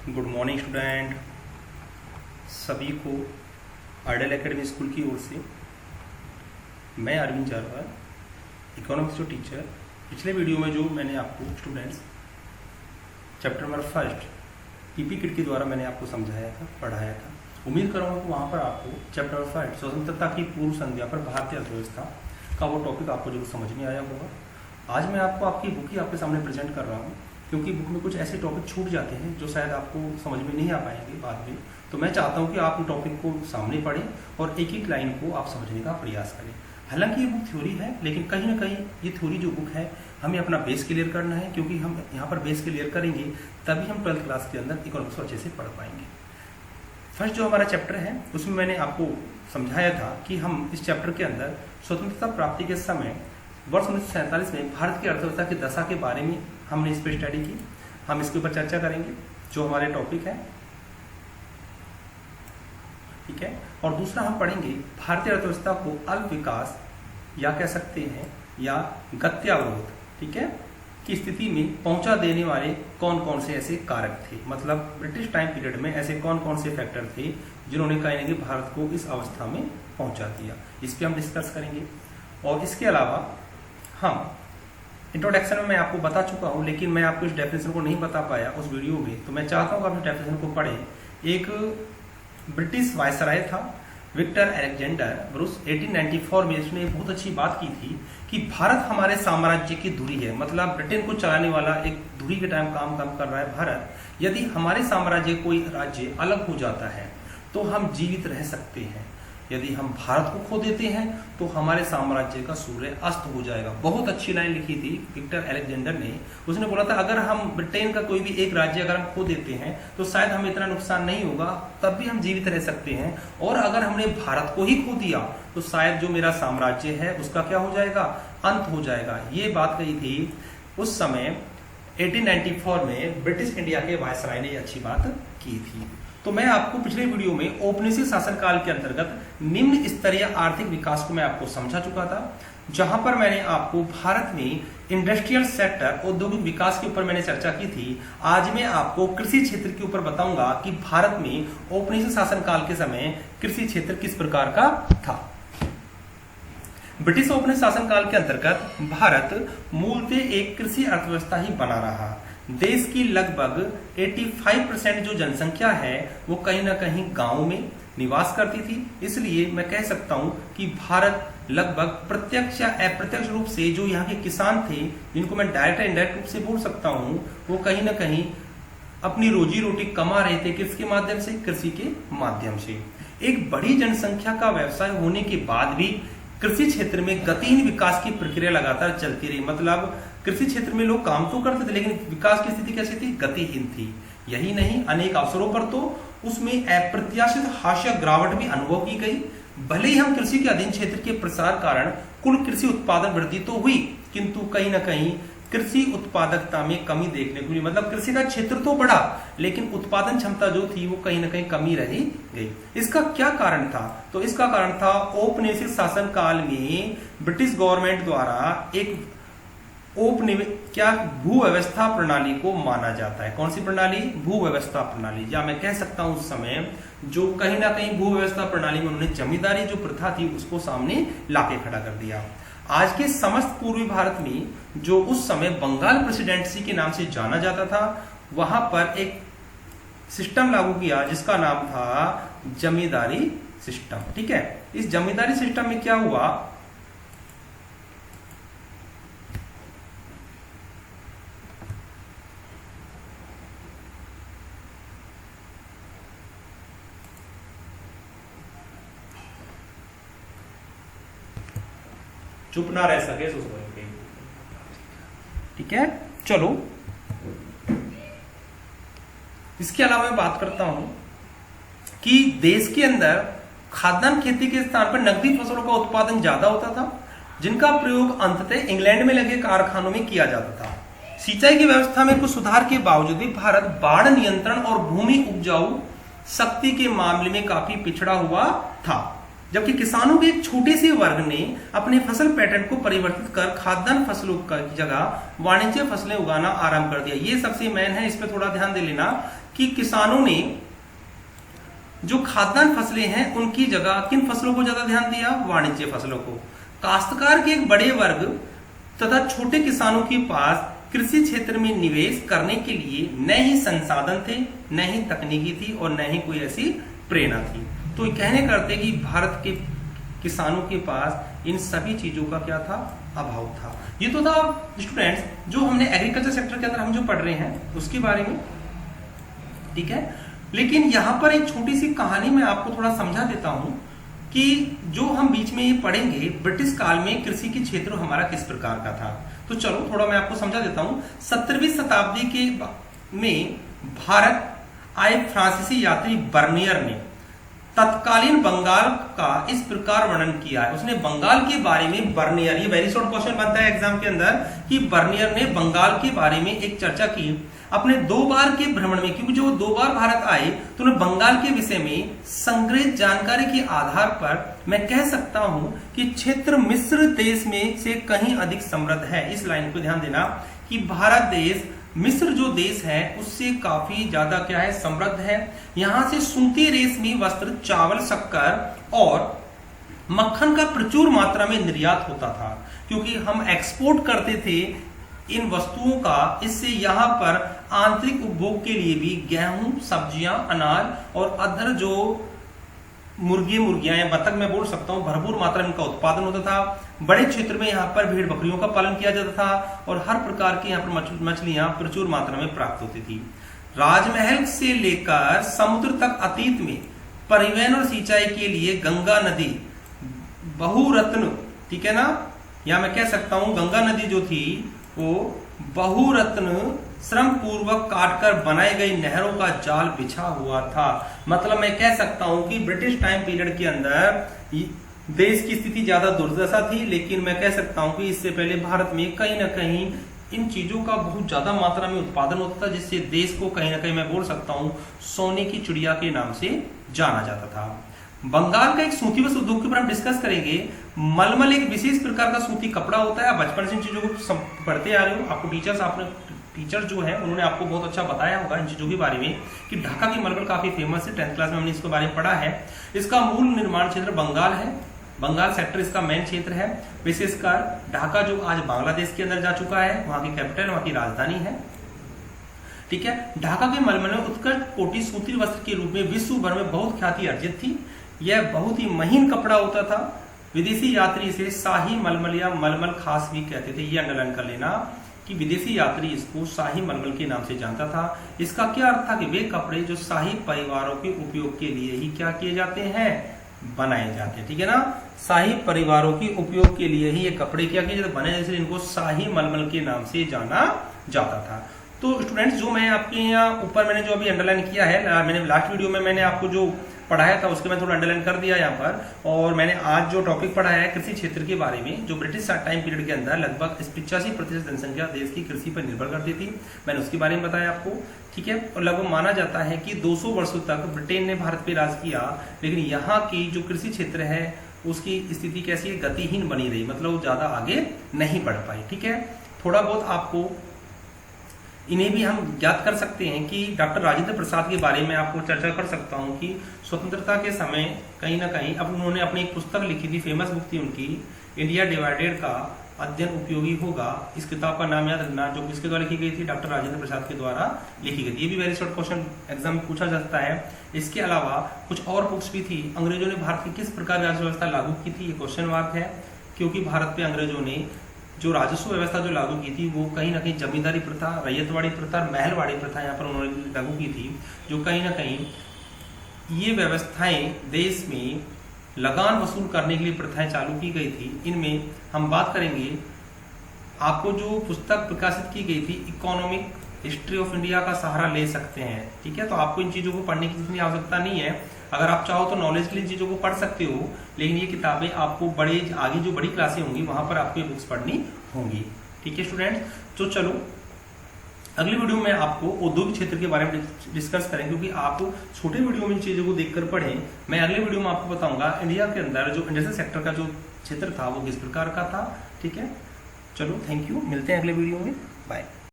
Good morning student सभी को ideal academy school की ओर से मैं अरविंद जारवाल इकोनॉमिक्स जो टीचर। पिछले वीडियो में जो मैंने आपको students chapter number 1 PP kit के द्वारा मैंने आपको समझाया था, पढ़ाया था। उम्मीद करूँगा कि वहाँ पर आपको चैप्टर नंबर 5 स्वतंत्रता की पूर्व संध्या पर भारतीय अर्थव्यवस्था का वो टॉपिक आपको जरूर समझ में आया होगा। आज मैं आपको आपकी बुक ही आपके सामने प्रेजेंट कर रहा हूँ, क्योंकि बुक में कुछ ऐसे टॉपिक छूट जाते हैं जो शायद आपको समझ में नहीं आ पाएंगे बाद में। तो मैं चाहता हूँ कि आप उन टॉपिक को सामने पढ़ें और एक एक लाइन को आप समझने का प्रयास करें। हालांकि ये बुक थ्योरी है, लेकिन कहीं ना कहीं ये थ्योरी जो बुक है हमें अपना बेस क्लियर करना है, क्योंकि हम यहाँ पर बेस क्लियर करेंगे तभी हम 12th क्लास के अंदर इकोनॉमिक्स को अच्छे से पढ़ पाएंगे। फर्स्ट जो हमारा चैप्टर है उसमें मैंने आपको समझाया था कि हम इस चैप्टर के अंदर स्वतंत्रता प्राप्ति के समय वर्ष 1947 में भारत की अर्थव्यवस्था की दशा के बारे में हमने इस पर स्टडी की। हम इसके ऊपर चर्चा करेंगे जो हमारे टॉपिक है, ठीक है। और दूसरा हम पढ़ेंगे भारतीय अर्थव्यवस्था को अल्प विकास या कह सकते हैं या गत्यावरोध, ठीक है, की स्थिति में पहुंचा देने वाले कौन कौन से ऐसे कारक थे। मतलब ब्रिटिश टाइम पीरियड में ऐसे कौन कौन से फैक्टर थे जिन्होंने कहीं ना कहीं भारत को इस अवस्था में पहुंचा दिया, इस पर हम डिस्कस करेंगे। और इसके अलावा हम इंट्रोडक्शन में मैं आपको बता चुका हूं, लेकिन मैं आपको इस डेफिनेशन को नहीं बता पाया उस वीडियो में, तो मैं चाहता हूं कि आप इस डेफिनेशन को पढ़ें। एक ब्रिटिश वायसराय था विक्टर अलेक्जेंडर ब्रूस, 1894 में इसने बहुत अच्छी बात की थी कि भारत हमारे साम्राज्य की धुरी है। मतलब ब्रिटेन को चलाने वाला एक धुरी के टाइम काम कर रहा है भारत। यदि हमारे साम्राज्य कोई राज्य अलग हो जाता है तो हम जीवित रह सकते हैं, यदि हम भारत को खो देते हैं तो हमारे साम्राज्य का सूर्य अस्त हो जाएगा। बहुत अच्छी लाइन लिखी थी विक्टर अलेक्जेंडर ने। उसने बोला था अगर हम ब्रिटेन का कोई भी एक राज्य अगर हम खो देते हैं तो शायद हमें इतना नुकसान नहीं होगा, तब भी हम जीवित रह सकते हैं। और अगर हमने भारत को ही खो दिया तो शायद जो मेरा साम्राज्य है उसका क्या हो जाएगा, अंत हो जाएगा। ये बात कही थी उस समय 1894 में ब्रिटिश इंडिया के वायसराय ने अच्छी बात की थी। तो मैं आपको पिछले वीडियो में औपनिवेशिक शासनकाल के अंतर्गत निम्न स्तरीय आर्थिक विकास को मैं आपको समझा चुका था, जहां पर मैंने आपको भारत में इंडस्ट्रियल सेक्टर औद्योगिक विकास के ऊपर मैंने चर्चा की थी। आज मैं आपको कृषि क्षेत्र के ऊपर बताऊंगा कि भारत में औपनिवेशिक शासनकाल के समय कृषि क्षेत्र किस प्रकार का था। ब्रिटिश औपनिवेशिक शासनकाल के अंतर्गत भारत मूलतः एक कृषि अर्थव्यवस्था ही बना रहा। देश की लगभग 85% जो जनसंख्या है वो कहीं ना कहीं गांव में निवास करती थी। इसलिए मैं कह सकता हूं कि भारत लगभग प्रत्यक्ष या अप्रत्यक्ष रूप से जो यहाँ के किसान थे, जिनको मैं डायरेक्ट या इनडायरेक्ट रूप से बोल सकता हूं, वो कहीं ना कहीं अपनी रोजी रोटी कमा रहे थे। किसके माध्यम से? कृषि के माध्यम से। एक बड़ी जनसंख्या का व्यवसाय होने के बाद भी कृषि क्षेत्र में गतिहीन विकास की प्रक्रिया लगातार चलती रही। मतलब कृषि क्षेत्र में लोग काम तो करते थे, लेकिन विकास की स्थिति कैसी थी? गतिहीन थी। यही नहीं, अनेक अवसरों पर तो उसमें अप्रत्याशित हास्य गिरावट भी अनुभव की गई। भले ही हम कृषि के अधीन क्षेत्र के प्रसार कारण कुल कृषि उत्पादन वृद्धि तो हुई, किंतु कहीं ना कहीं कृषि उत्पादकता में कमी देखने को मिली। मतलब कृषि का क्षेत्र तो बढ़ा, लेकिन उत्पादन क्षमता जो थी वो कहीं ना कहीं कमी रही गई। इसका क्या कारण था? तो इसका कारण था औपनिवेशिक शासन काल में ब्रिटिश गवर्नमेंट द्वारा एक भू व्यवस्था प्रणाली को माना जाता है। कौन सी प्रणाली? भू व्यवस्था प्रणाली। या मैं कह सकता हूं उस समय जो कहीं ना कहीं भू व्यवस्था प्रणाली में उन्होंने जमींदारी जो प्रथा थी उसको सामने लाके खड़ा कर दिया। आज के समस्त पूर्वी भारत में जो उस समय बंगाल प्रेसिडेंसी के नाम से जाना जाता था, वहां पर एक सिस्टम लागू किया जिसका नाम था जमींदारी सिस्टम, ठीक है। इस जमींदारी सिस्टम में क्या हुआ, चुप ना रह सके सोचेंगे, ठीक है। चलो, इसके अलावा मैं बात करता हूं कि देश के अंदर खाद्यान्न खेती के स्थान पर नकदी फसलों का उत्पादन ज्यादा होता था, जिनका प्रयोग अंततः इंग्लैंड में लगे कारखानों में किया जाता था। सिंचाई की व्यवस्था में कुछ सुधार के बावजूद भी भारत बाढ़ नियंत्रण और भूमि उपजाऊ शक्ति के मामले में काफी पिछड़ा हुआ था। जबकि किसानों के एक छोटे से वर्ग ने अपने फसल पैटर्न को परिवर्तित कर खाद्यान्न फसलों की जगह वाणिज्य फसलें उगाना आरंभ कर दिया। ये सबसे मेन है, इस पर थोड़ा ध्यान दे लेना कि किसानों ने जो खाद्यान्न फसलें हैं उनकी जगह किन फसलों को ज्यादा ध्यान दिया? वाणिज्य फसलों को। काश्तकार के एक बड़े वर्ग तथा छोटे किसानों के पास कृषि क्षेत्र में निवेश करने के लिए न ही संसाधन थे, न ही तकनीकी थी और न ही कोई ऐसी प्रेरणा थी। तो कहने करते कि भारत के किसानों के पास इन सभी चीजों का क्या था? अभाव था। ये तो था स्टूडेंट्स जो हमने एग्रीकल्चर सेक्टर के अंदर हम जो पढ़ रहे हैं उसके बारे में, ठीक है। लेकिन यहां पर एक छोटी सी कहानी मैं आपको थोड़ा समझा देता हूं कि जो हम बीच में ये पढ़ेंगे ब्रिटिश काल में कृषि के क्षेत्र हमारा किस प्रकार का था। तो चलो थोड़ा मैं आपको समझा देता हूं। 17वीं शताब्दी के में भारत आए फ्रांसीसी यात्री बर्नियर ने तत्कालीन बंगाल का इस प्रकार वर्णन किया है। उसने बंगाल के बारे में, बर्नियर, ये वेरी शॉर्ट क्वेश्चन बनता है एग्जाम के अंदर, कि बर्नियर ने बंगाल के बारे में एक चर्चा की अपने 2 बार के भ्रमण में, क्योंकि जो 2 बार भारत आए तो उन्हें बंगाल के विषय में संग्रहित जानकारी के आधार पर मैं कह सकता हूं कि क्षेत्र मिस्र देश में से कहीं अधिक समृद्ध है। इस लाइन को ध्यान देना कि भारत देश मिस्र जो देश है उससे काफी ज्यादा क्या है? समृद्ध है। यहां से सूती रेशमी वस्त्र, चावल, शक्कर और मक्खन का प्रचुर मात्रा में निर्यात होता था, क्योंकि हम एक्सपोर्ट करते थे इन वस्तुओं का। इससे यहाँ पर आंतरिक उपभोग के लिए भी गेहूं, सब्जियां, अनाज और अदर जो मुर्गी, मुर्गियां या बतख मैं बोल सकता हूं, भरपूर मात्रा में इनका उत्पादन होता था। बड़े क्षेत्र में यहाँ पर भेड़ बकरियों का पालन किया जाता था और हर प्रकार की यहाँ पर मछलियां प्रचुर मात्रा में प्राप्त होती थी। राजमहल से लेकर समुद्र तक अतीत में परिवहन और सिंचाई के लिए गंगा नदी बहुरत्न, ठीक है ना, या मैं कह सकता हूं गंगा नदी जो थी वो बहुरत्न श्रम पूर्वक काटकर बनाई गई नहरों का जाल बिछा हुआ था। मतलब मैं कह सकता हूं कि ब्रिटिश टाइम पीरियड के अंदर देश की स्थिति ज्यादा दुर्दशा थी, लेकिन मैं कह सकता हूं कि इससे पहले भारत में कहीं ना कहीं इन चीजों का बहुत ज्यादा मात्रा में उत्पादन होता था, जिससे देश को कहीं ना कहीं मैं बोल सकता हूं सोने की चिड़िया के नाम से जाना जाता था। बंगाल का एक सूती वस्त्र उद्योग के ऊपर हम डिस्कस करेंगे। मलमल एक विशेष प्रकार का सूती कपड़ा होता है। बचपन से इन चीजों को पढ़ते आ रहे हो, आपको टीचर जो है उन्होंने आपको बहुत अच्छा बताया होगा इन चीजों के बारे में कि ढाका की मलमल काफी फेमस है। 10th क्लास में हमने इसके बारे में पढ़ा है। इसका मूल निर्माण क्षेत्र बंगाल है। बंगाल सेक्टर इसका मेन क्षेत्र है। विशेषकर ढाका जो आज बांग्लादेश के अंदर जा चुका है, वहां की कैपिटल, वहां की राजधानी है, ठीक है। ढाका के मलमल में उत्कृष्ट कोटि सूती वस्त्र के रूप में विश्व भर में बहुत ख्याति अर्जित थी। यह बहुत ही महीन कपड़ा होता था। विदेशी यात्री इसे शाही मलमल या मलमल खास भी कहते थे। ये अंडरलाइन कर लेना कि विदेशी यात्री इसको शाही मलमल के नाम से जानता था। इसका क्या अर्थ था कि वे कपड़े जो शाही परिवारों के उपयोग के लिए ही क्या किए जाते हैं? बनाए जाते हैं, ठीक है ना। शाही परिवारों के उपयोग के लिए ही ये कपड़े क्या किए जाते, बने, जैसे इनको शाही मलमल के नाम से जाना जाता था। तो स्टूडेंट्स जो मैं आपके यहाँ ऊपर मैंने जो अभी अंडरलाइन किया है, मैंने लास्ट वीडियो में मैंने आपको जो पढ़ाया था उसके मैं थोड़ा अंडरलाइन कर दिया यहाँ पर। और मैंने आज जो टॉपिक पढ़ाया है कृषि क्षेत्र के बारे में, जो ब्रिटिश टाइम पीरियड के अंदर लगभग 85% जनसंख्या देश की कृषि पर निर्भर करती थी, मैंने उसके बारे में बताया आपको, ठीक है। और लगभग माना जाता है कि 200 वर्षों तक ब्रिटेन ने भारत पे राज किया, लेकिन यहाँ की जो कृषि क्षेत्र है उसकी स्थिति कैसी है? गतिहीन बनी रही, मतलब ज्यादा आगे नहीं बढ़ पाई, ठीक है। थोड़ा बहुत आपको इन्हें भी हम ज्ञात कर सकते हैं कि डॉक्टर राजेंद्र प्रसाद के बारे में आपको चर्चा कर सकता हूं कि स्वतंत्रता के समय कहीं ना कहीं अब उन्होंने अपनी एक पुस्तक लिखी थी, फेमस बुक थी उनकी, इंडिया डिवाइडेड का अध्ययन उपयोगी होगा। इस किताब का नाम याद रखना, जो किसके द्वारा लिखी गई थी? डॉक्टर राजेंद्र प्रसाद के द्वारा लिखी गई थी। ये भी वेरी शॉर्ट क्वेश्चन एग्जाम में पूछा जा सकता है। इसके अलावा कुछ और बुक्स भी थी। अंग्रेजों ने भारत की किस प्रकार राज्य व्यवस्था लागू की थी? ये क्वेश्चन मार्क है, क्योंकि भारत पे अंग्रेजों ने जो राजस्व व्यवस्था जो लागू की थी वो कहीं ना कहीं जमींदारी प्रथा, रैयतवाड़ी प्रथा, महलवाड़ी प्रथा यहाँ पर उन्होंने लागू की थी, जो कहीं ना कहीं ये व्यवस्थाएं देश में लगान वसूल करने के लिए प्रथाएं चालू की गई थी। इनमें हम बात करेंगे, आपको जो पुस्तक प्रकाशित की गई थी इकोनॉमिक हिस्ट्री ऑफ इंडिया का सहारा ले सकते हैं, ठीक है। तो आपको इन चीजों को पढ़ने की इतनी आवश्यकता नहीं है। अगर आप चाहो तो नॉलेज के लिए चीजों को पढ़ सकते हो, लेकिन ये किताबें आपको बड़े आगे जो बड़ी क्लासें होंगी वहां पर आपको ये बुक्स पढ़नी होंगी, ठीक है स्टूडेंट्स। तो चलो अगली वीडियो में आपको औद्योगिक क्षेत्र के बारे में डिस्कस करें, क्योंकि आप छोटे वीडियो में इन चीजों को देखकर पढ़ें। मैं अगले वीडियो में आपको बताऊंगा इंडिया के अंदर जो इंडस्ट्रियल सेक्टर का जो क्षेत्र था वो किस प्रकार का था, ठीक है। चलो थैंक यू, मिलते हैं अगले वीडियो में, बाय।